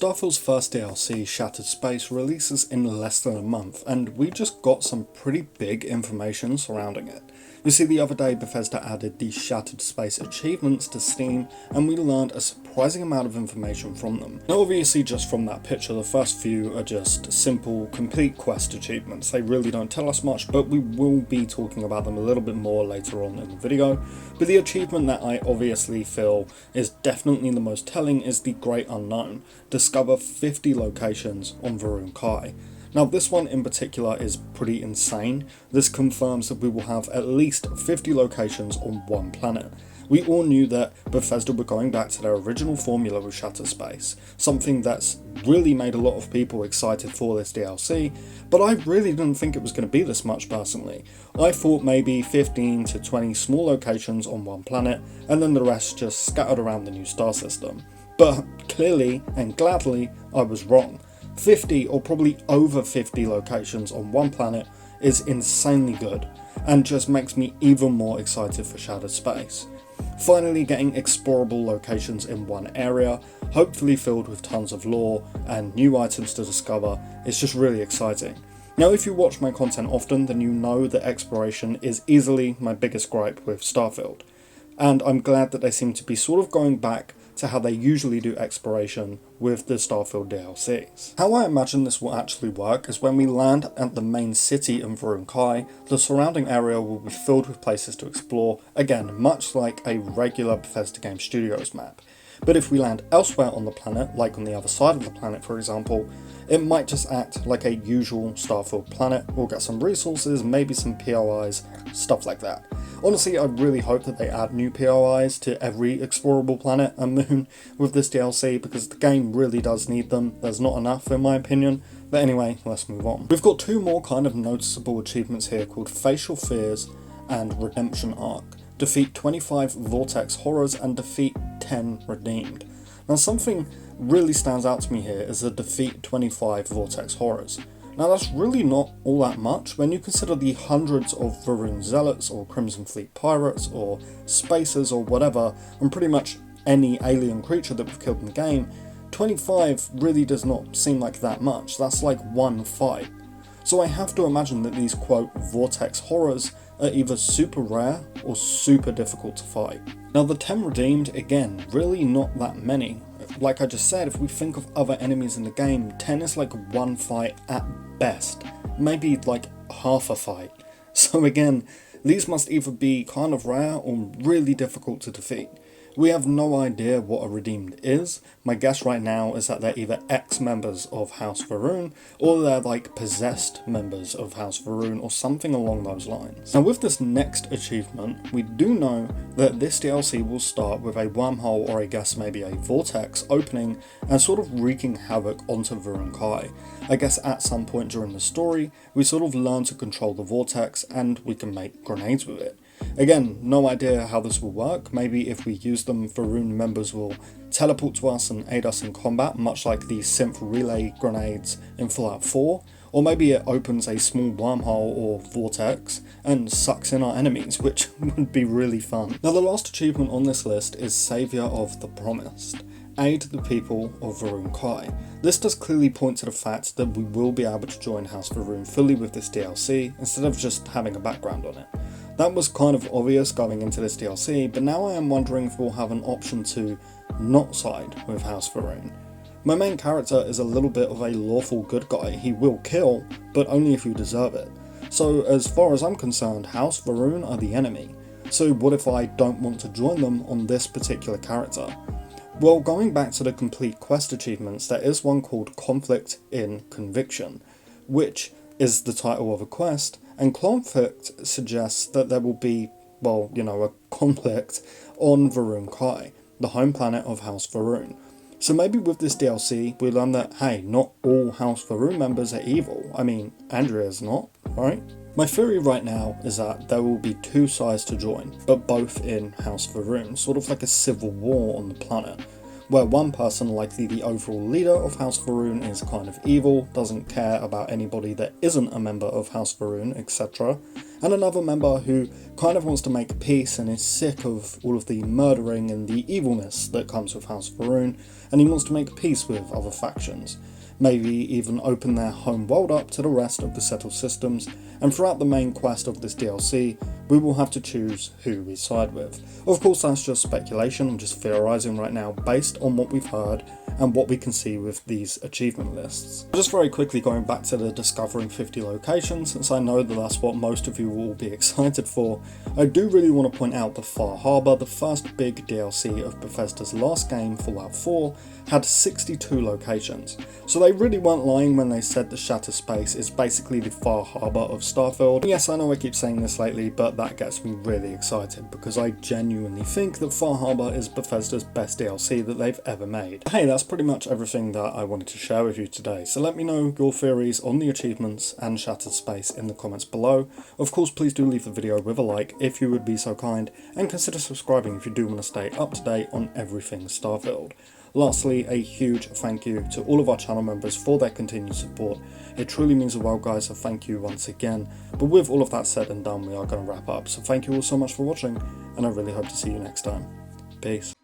Starfield's first DLC, Shattered Space, releases in less than a month, and we just got some pretty big information surrounding it. You see, the other day Bethesda added the Shattered Space achievements to Steam, and we learned a surprising amount of information from them. Now obviously just from that picture, the first few are just simple, complete quest achievements. They really don't tell us much, but we will be talking about them a little bit more later on in the video. But the achievement that I obviously feel is definitely the most telling is the Great Unknown. Discover 50 locations on Varun Kai. Now this one in particular is pretty insane. This confirms that we will have at least 50 locations on one planet. We all knew that Bethesda were going back to their original formula with Shattered Space, something that's really made a lot of people excited for this DLC, but I really didn't think it was going to be this much personally. I thought maybe 15 to 20 small locations on one planet, and then the rest just scattered around the new star system. But clearly and gladly I was wrong. 50 or probably over 50 locations on one planet is insanely good, and just makes me even more excited for Shattered Space. Finally getting explorable locations in one area, hopefully filled with tons of lore and new items to discover, is just really exciting. Now if you watch my content often, then you know that exploration is easily my biggest gripe with Starfield, and I'm glad that they seem to be sort of going back to how they usually do exploration with the Starfield DLCs. How I imagine this will actually work is when we land at the main city in Varun Kai, the surrounding area will be filled with places to explore, again much like a regular Bethesda Game Studios map. But if we land elsewhere on the planet, like on the other side of the planet for example, it might just act like a usual Starfield planet. We'll get some resources, maybe some POIs, stuff like that. Honestly, I really hope that they add new POIs to every explorable planet and moon with this DLC, because the game really does need them. There's not enough in my opinion. But anyway, let's move on. We've got two more kind of noticeable achievements here called Facial Fears and Redemption Arc. Defeat 25 Vortex Horrors and defeat 10 Redeemed. Now something really stands out to me here is the defeat 25 Vortex Horrors. Now that's really not all that much when you consider the hundreds of Varun Zealots or Crimson Fleet Pirates or Spacers or whatever, and pretty much any alien creature that we've killed in the game. 25 really does not seem like that much. That's like one fight. So I have to imagine that these quote Vortex Horrors are either super rare or super difficult to fight. Now the 10 Redeemed, again, really not that many. Like I just said, if we think of other enemies in the game, 10 is like one fight at best, maybe like half a fight. So again, these must either be kind of rare or really difficult to defeat. We have no idea what a Redeemed is. My guess right now is that they're either ex-members of House Varun, or they're like possessed members of House Varun, or something along those lines. Now with this next achievement, we do know that this DLC will start with a wormhole, or I guess maybe a vortex, opening and sort of wreaking havoc onto Varun Kai. I guess at some point during the story, we sort of learn to control the vortex and we can make grenades with it. Again, no idea how this will work. Maybe if we use them, Varun members will teleport to us and aid us in combat, much like the synth relay grenades in Fallout 4. Or maybe it opens a small wormhole or vortex and sucks in our enemies, which would be really fun. Now the last achievement on this list is Saviour of the Promised. Aid the people of Varun Kai. This does clearly point to the fact that we will be able to join House Varun fully with this DLC, instead of just having a background on it. That was kind of obvious going into this DLC, but now I am wondering if we'll have an option to not side with House Varun. My main character is a little bit of a lawful good guy. He will kill, but only if you deserve it. So as far as I'm concerned, House Varun are the enemy. So what if I don't want to join them on this particular character? Well, going back to the complete quest achievements, there is one called Conflict in Conviction, which is the title of a quest, and conflict suggests that there will be, well, you know, a conflict on Varun Kai, the home planet of House Varun. So maybe with this DLC, we learn that, hey, not all House Varun members are evil. I mean, Andrea's not, right? My theory right now is that there will be two sides to join, but both in House Varun, sort of like a civil war on the planet, where one person, likely the overall leader of House Varun, is kind of evil, doesn't care about anybody that isn't a member of House Varun, etc. and another member who kind of wants to make peace and is sick of all of the murdering and the evilness that comes with House Faroon, and he wants to make peace with other factions. Maybe even open their home world up to the rest of the settled systems, and throughout the main quest of this DLC, we will have to choose who we side with. Of course, that's just speculation, I'm just theorising right now based on what we've heard and what we can see with these achievement lists. Just very quickly going back to the discovering 50 locations, since I know that that's what most of you will be excited for, I do really want to point out that Far Harbor, the first big DLC of Bethesda's last game, Fallout 4, had 62 locations. So they really weren't lying when they said the Shattered Space is basically the Far Harbor of Starfield. Yes, I know I keep saying this lately, but that gets me really excited because I genuinely think that Far Harbor is Bethesda's best DLC that they've ever made. Hey, that's pretty much everything that I wanted to share with you today, so let me know your theories on the achievements and Shattered Space in the comments below. Of course, please do leave the video with a like if you would be so kind, and consider subscribing if you do want to stay up to date on everything Starfield. Lastly, a huge thank you to all of our channel members for their continued support. It truly means the world, guys, so thank you once again. But with all of that said and done, we are going to wrap up. So thank you all so much for watching, and I really hope to see you next time. Peace.